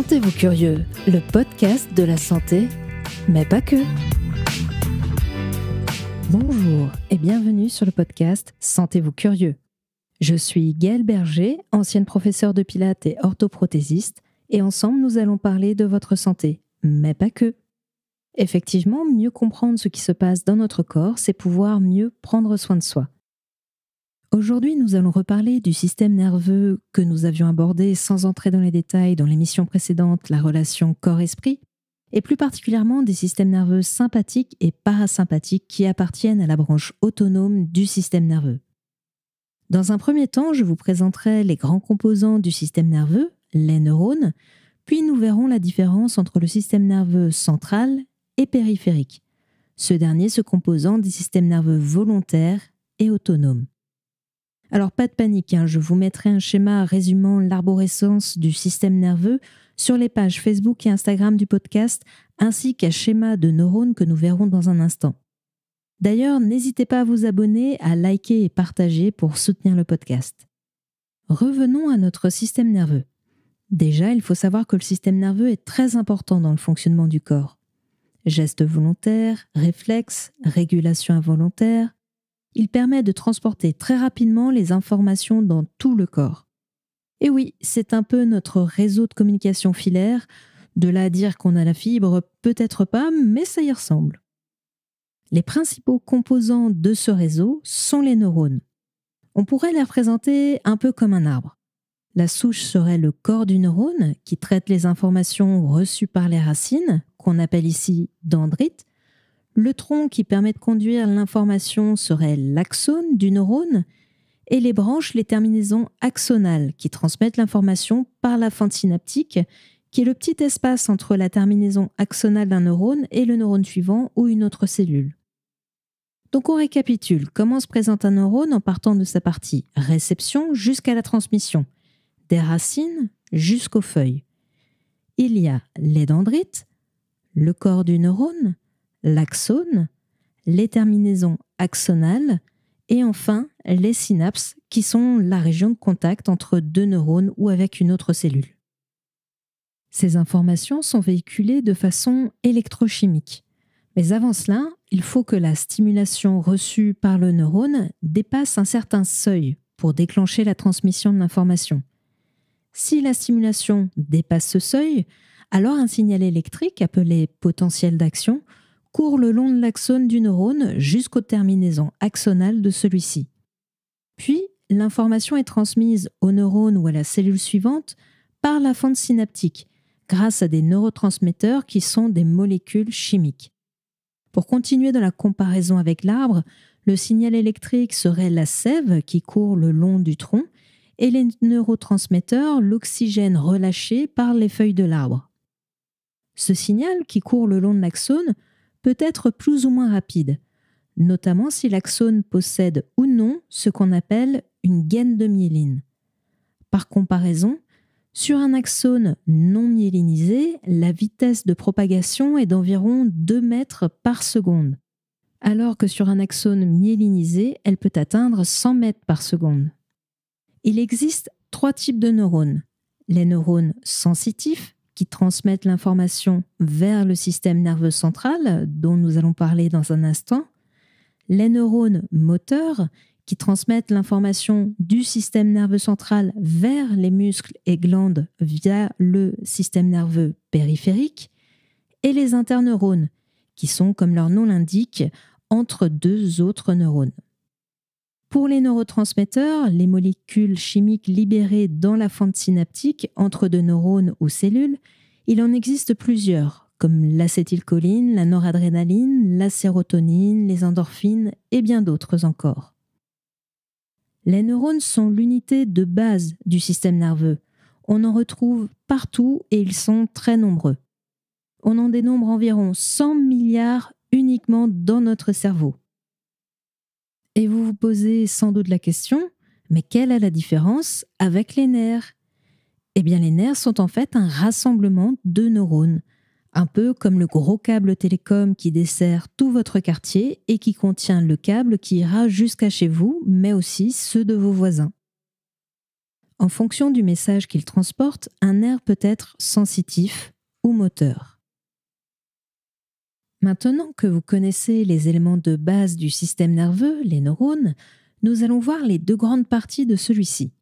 Sentez-vous curieux, le podcast de la santé, mais pas que. Bonjour et bienvenue sur le podcast Sentez-vous curieux. Je suis Gaëlle Berger, ancienne professeure de pilates et orthoprothésiste, et ensemble nous allons parler de votre santé, mais pas que. Effectivement, mieux comprendre ce qui se passe dans notre corps, c'est pouvoir mieux prendre soin de soi. Aujourd'hui, nous allons reparler du système nerveux que nous avions abordé sans entrer dans les détails dans l'émission précédente, la relation corps-esprit, et plus particulièrement des systèmes nerveux sympathiques et parasympathiques qui appartiennent à la branche autonome du système nerveux. Dans un premier temps, je vous présenterai les grands composants du système nerveux, les neurones, puis nous verrons la différence entre le système nerveux central et périphérique, ce dernier se composant des systèmes nerveux volontaires et autonomes. Alors pas de panique, je vous mettrai un schéma résumant l'arborescence du système nerveux sur les pages Facebook et Instagram du podcast, ainsi qu'un schéma de neurones que nous verrons dans un instant. D'ailleurs, n'hésitez pas à vous abonner, à liker et partager pour soutenir le podcast. Revenons à notre système nerveux. Déjà, il faut savoir que le système nerveux est très important dans le fonctionnement du corps. Gestes volontaires, réflexes, régulation involontaire. Il permet de transporter très rapidement les informations dans tout le corps. Et oui, c'est un peu notre réseau de communication filaire. De là à dire qu'on a la fibre, peut-être pas, mais ça y ressemble. Les principaux composants de ce réseau sont les neurones. On pourrait les représenter un peu comme un arbre. La souche serait le corps du neurone qui traite les informations reçues par les racines, qu'on appelle ici dendrites. Le tronc qui permet de conduire l'information serait l'axone du neurone et les branches, les terminaisons axonales qui transmettent l'information par la fente synaptique qui est le petit espace entre la terminaison axonale d'un neurone et le neurone suivant ou une autre cellule. Donc on récapitule comment se présente un neurone en partant de sa partie réception jusqu'à la transmission, des racines jusqu'aux feuilles. Il y a les dendrites, le corps du neurone, l'axone, les terminaisons axonales et enfin les synapses qui sont la région de contact entre deux neurones ou avec une autre cellule. Ces informations sont véhiculées de façon électrochimique. Mais avant cela, il faut que la stimulation reçue par le neurone dépasse un certain seuil pour déclencher la transmission de l'information. Si la stimulation dépasse ce seuil, alors un signal électrique appelé potentiel d'action court le long de l'axone du neurone jusqu'aux terminaisons axonales de celui-ci. Puis, l'information est transmise au neurone ou à la cellule suivante par la fente synaptique, grâce à des neurotransmetteurs qui sont des molécules chimiques. Pour continuer dans la comparaison avec l'arbre, le signal électrique serait la sève qui court le long du tronc et les neurotransmetteurs l'oxygène relâché par les feuilles de l'arbre. Ce signal qui court le long de l'axone peut être plus ou moins rapide, notamment si l'axone possède ou non ce qu'on appelle une gaine de myéline. Par comparaison, sur un axone non myélinisé, la vitesse de propagation est d'environ 2 mètres par seconde, alors que sur un axone myélinisé, elle peut atteindre 100 mètres par seconde. Il existe 3 types de neurones. Les neurones sensitifs, qui transmettent l'information vers le système nerveux central, dont nous allons parler dans un instant, les neurones moteurs, qui transmettent l'information du système nerveux central vers les muscles et glandes via le système nerveux périphérique, et les interneurones, qui sont, comme leur nom l'indique, entre deux autres neurones. Pour les neurotransmetteurs, les molécules chimiques libérées dans la fente synaptique entre deux neurones ou cellules, il en existe plusieurs, comme l'acétylcholine, la noradrénaline, la sérotonine, les endorphines et bien d'autres encore. Les neurones sont l'unité de base du système nerveux. On en retrouve partout et ils sont très nombreux. On en dénombre environ 100 milliards uniquement dans notre cerveau. Et vous vous posez sans doute la question, mais quelle est la différence avec les nerfs ? Eh bien, les nerfs sont en fait un rassemblement de neurones, un peu comme le gros câble télécom qui dessert tout votre quartier et qui contient le câble qui ira jusqu'à chez vous, mais aussi ceux de vos voisins. En fonction du message qu'il transporte, un nerf peut être sensitif ou moteur. Maintenant que vous connaissez les éléments de base du système nerveux, les neurones, nous allons voir les deux grandes parties de celui-ci.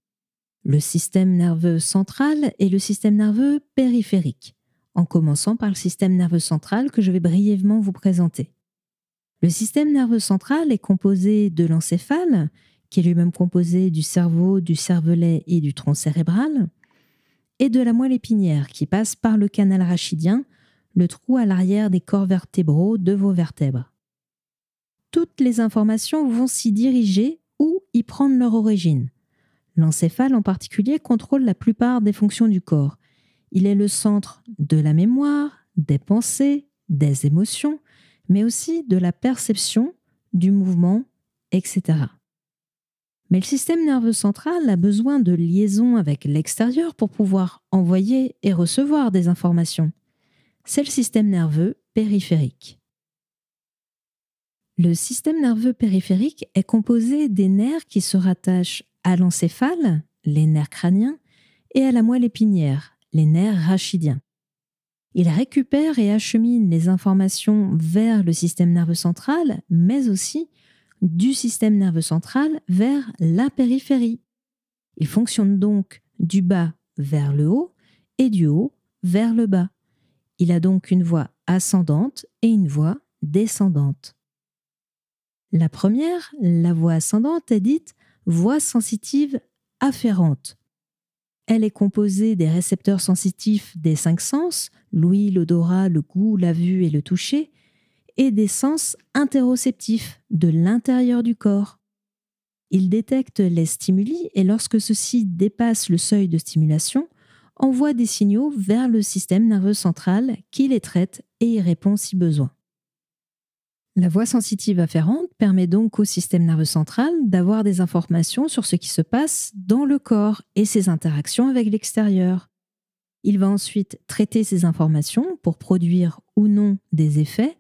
Le système nerveux central et le système nerveux périphérique, en commençant par le système nerveux central que je vais brièvement vous présenter. Le système nerveux central est composé de l'encéphale, qui est lui-même composé du cerveau, du cervelet et du tronc cérébral, et de la moelle épinière qui passe par le canal rachidien, le trou à l'arrière des corps vertébraux de vos vertèbres. Toutes les informations vont s'y diriger ou y prendre leur origine. L'encéphale en particulier contrôle la plupart des fonctions du corps. Il est le centre de la mémoire, des pensées, des émotions, mais aussi de la perception, du mouvement, etc. Mais le système nerveux central a besoin de liaison avec l'extérieur pour pouvoir envoyer et recevoir des informations. C'est le système nerveux périphérique. Le système nerveux périphérique est composé des nerfs qui se rattachent à l'encéphale, les nerfs crâniens, et à la moelle épinière, les nerfs rachidiens. Il récupère et achemine les informations vers le système nerveux central, mais aussi du système nerveux central vers la périphérie. Il fonctionne donc du bas vers le haut et du haut vers le bas. Il a donc une voie ascendante et une voie descendante. La première, la voie ascendante, est dite voie sensitive afférente. Elle est composée des récepteurs sensitifs des 5 sens, l'ouïe, l'odorat, le goût, la vue et le toucher, et des sens interoceptifs de l'intérieur du corps. Il détecte les stimuli et lorsque ceux-ci dépassent le seuil de stimulation, envoie des signaux vers le système nerveux central qui les traite et y répond si besoin. La voie sensitive afférente permet donc au système nerveux central d'avoir des informations sur ce qui se passe dans le corps et ses interactions avec l'extérieur. Il va ensuite traiter ces informations pour produire ou non des effets,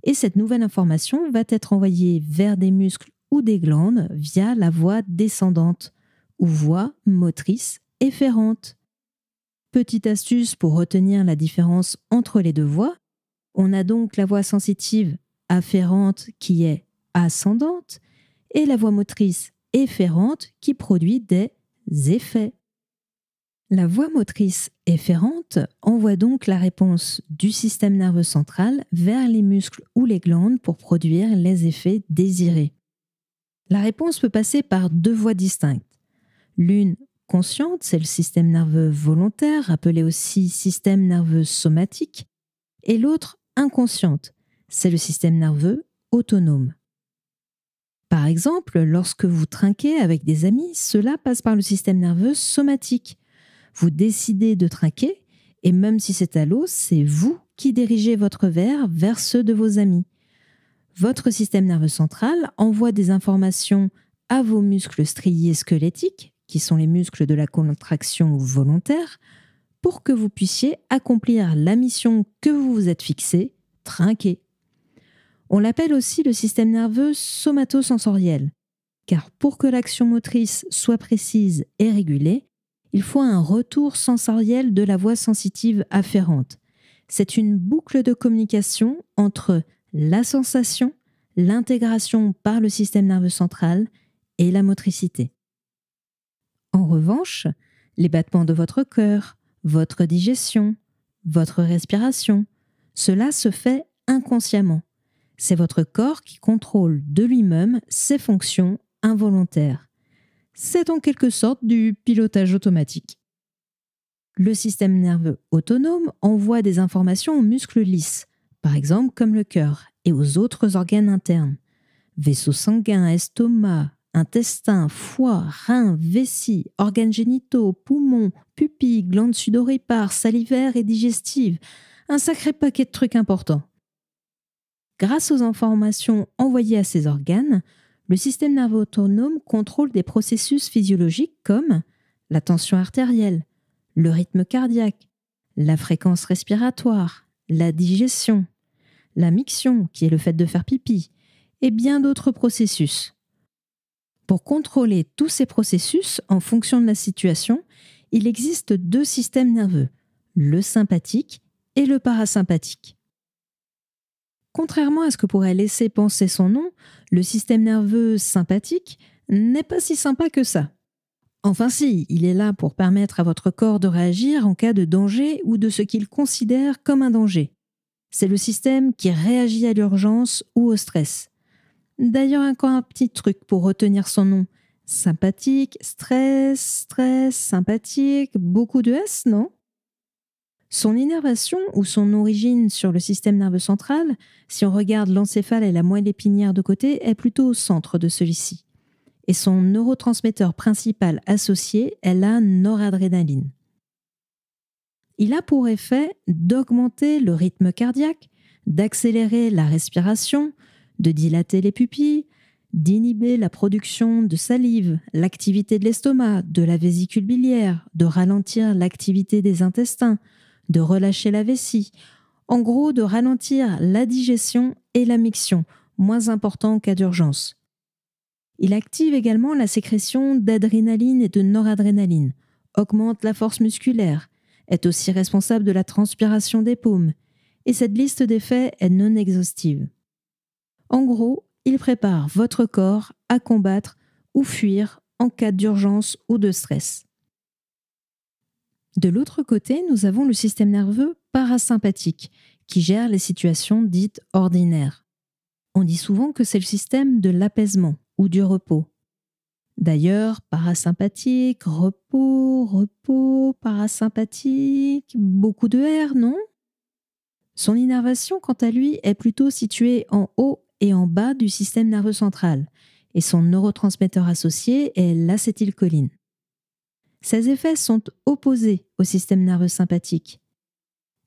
et cette nouvelle information va être envoyée vers des muscles ou des glandes via la voie descendante ou voie motrice efférente. Petite astuce pour retenir la différence entre les deux voies, on a donc la voie sensitive afférente qui est ascendante et la voie motrice efférente qui produit des effets. La voie motrice efférente envoie donc la réponse du système nerveux central vers les muscles ou les glandes pour produire les effets désirés. La réponse peut passer par deux voies distinctes. L'une consciente, c'est le système nerveux volontaire, appelé aussi système nerveux somatique, et l'autre inconsciente, c'est le système nerveux autonome. Par exemple, lorsque vous trinquez avec des amis, cela passe par le système nerveux somatique. Vous décidez de trinquer et même si c'est à l'eau, c'est vous qui dirigez votre verre vers ceux de vos amis. Votre système nerveux central envoie des informations à vos muscles striés squelettiques, qui sont les muscles de la contraction volontaire, pour que vous puissiez accomplir la mission que vous vous êtes fixée, trinquer. On l'appelle aussi le système nerveux somatosensoriel, car pour que l'action motrice soit précise et régulée, il faut un retour sensoriel de la voie sensitive afférente. C'est une boucle de communication entre la sensation, l'intégration par le système nerveux central et la motricité. En revanche, les battements de votre cœur, votre digestion, votre respiration, cela se fait inconsciemment. C'est votre corps qui contrôle de lui-même ses fonctions involontaires. C'est en quelque sorte du pilotage automatique. Le système nerveux autonome envoie des informations aux muscles lisses, par exemple comme le cœur, et aux autres organes internes. Vaisseaux sanguins, estomac, intestin, foie, reins, vessie, organes génitaux, poumons, pupilles, glandes sudoripares, salivaires et digestives. Un sacré paquet de trucs importants. Grâce aux informations envoyées à ces organes, le système nerveux autonome contrôle des processus physiologiques comme la tension artérielle, le rythme cardiaque, la fréquence respiratoire, la digestion, la miction, qui est le fait de faire pipi, et bien d'autres processus. Pour contrôler tous ces processus en fonction de la situation, il existe 2 systèmes nerveux, le sympathique et le parasympathique. Contrairement à ce que pourrait laisser penser son nom, le système nerveux sympathique n'est pas si sympa que ça. Enfin si, il est là pour permettre à votre corps de réagir en cas de danger ou de ce qu'il considère comme un danger. C'est le système qui réagit à l'urgence ou au stress. D'ailleurs, encore un petit truc pour retenir son nom. Sympathique, stress, sympathique, beaucoup de S, non ? Son innervation ou son origine sur le système nerveux central, si on regarde l'encéphale et la moelle épinière de côté, est plutôt au centre de celui-ci. Et son neurotransmetteur principal associé est la noradrénaline. Il a pour effet d'augmenter le rythme cardiaque, d'accélérer la respiration, de dilater les pupilles, d'inhiber la production de salive, l'activité de l'estomac, de la vésicule biliaire, de ralentir l'activité des intestins, de relâcher la vessie, en gros de ralentir la digestion et la miction, moins important en cas d'urgence. Il active également la sécrétion d'adrénaline et de noradrénaline, augmente la force musculaire, est aussi responsable de la transpiration des paumes, et cette liste d'effets est non exhaustive. En gros, il prépare votre corps à combattre ou fuir en cas d'urgence ou de stress. De l'autre côté, nous avons le système nerveux parasympathique, qui gère les situations dites ordinaires. On dit souvent que c'est le système de l'apaisement ou du repos. D'ailleurs, parasympathique, repos, parasympathique, beaucoup de R, non ? Son innervation, quant à lui, est plutôt située en haut et en bas du système nerveux central, et son neurotransmetteur associé est l'acétylcholine. Ces effets sont opposés au système nerveux sympathique.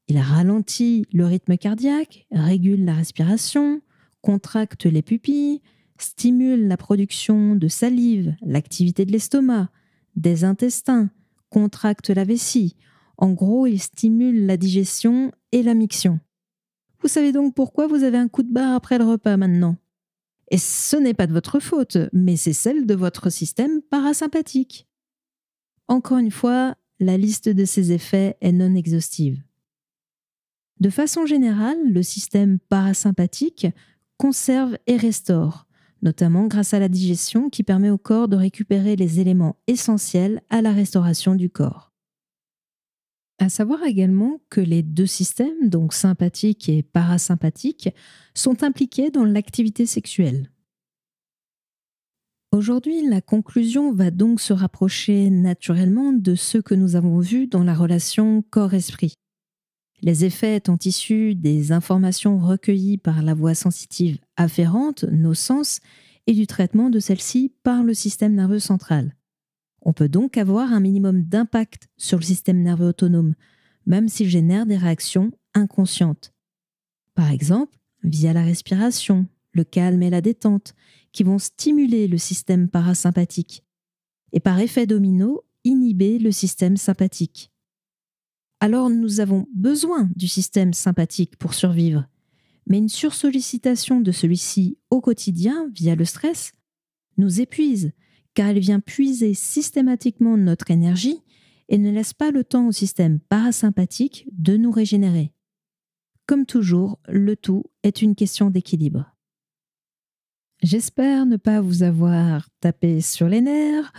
Il ralentit le rythme cardiaque, régule la respiration, contracte les pupilles, stimule la production de salive, l'activité de l'estomac, des intestins, contracte la vessie. En gros, il stimule la digestion et la miction. Vous savez donc pourquoi vous avez un coup de barre après le repas maintenant. Et ce n'est pas de votre faute, mais c'est celle de votre système parasympathique. Encore une fois, la liste de ces effets est non exhaustive. De façon générale, le système parasympathique conserve et restaure, notamment grâce à la digestion qui permet au corps de récupérer les éléments essentiels à la restauration du corps. À savoir également que les 2 systèmes, donc sympathique et parasympathique, sont impliqués dans l'activité sexuelle. Aujourd'hui, la conclusion va donc se rapprocher naturellement de ce que nous avons vu dans la relation corps-esprit. Les effets étant issus des informations recueillies par la voie sensitive afférente, nos sens, et du traitement de celle-ci par le système nerveux central. On peut donc avoir un minimum d'impact sur le système nerveux autonome, même s'il génère des réactions inconscientes. Par exemple, via la respiration, le calme et la détente, qui vont stimuler le système parasympathique, et par effet domino, inhiber le système sympathique. Alors nous avons besoin du système sympathique pour survivre, mais une sursollicitation de celui-ci au quotidien, via le stress, nous épuise, car elle vient puiser systématiquement notre énergie et ne laisse pas le temps au système parasympathique de nous régénérer. Comme toujours, le tout est une question d'équilibre. J'espère ne pas vous avoir tapé sur les nerfs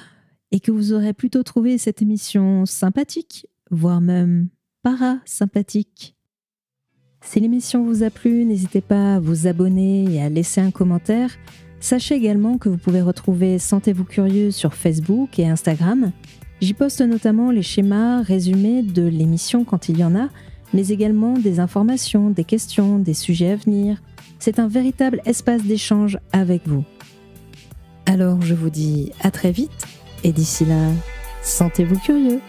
et que vous aurez plutôt trouvé cette émission sympathique, voire même parasympathique. Si l'émission vous a plu, n'hésitez pas à vous abonner et à laisser un commentaire. Sachez également que vous pouvez retrouver Sentez-vous curieux sur Facebook et Instagram. J'y poste notamment les schémas résumés de l'émission quand il y en a, mais également des informations, des questions, des sujets à venir. C'est un véritable espace d'échange avec vous. Alors je vous dis à très vite et d'ici là, sentez-vous curieux.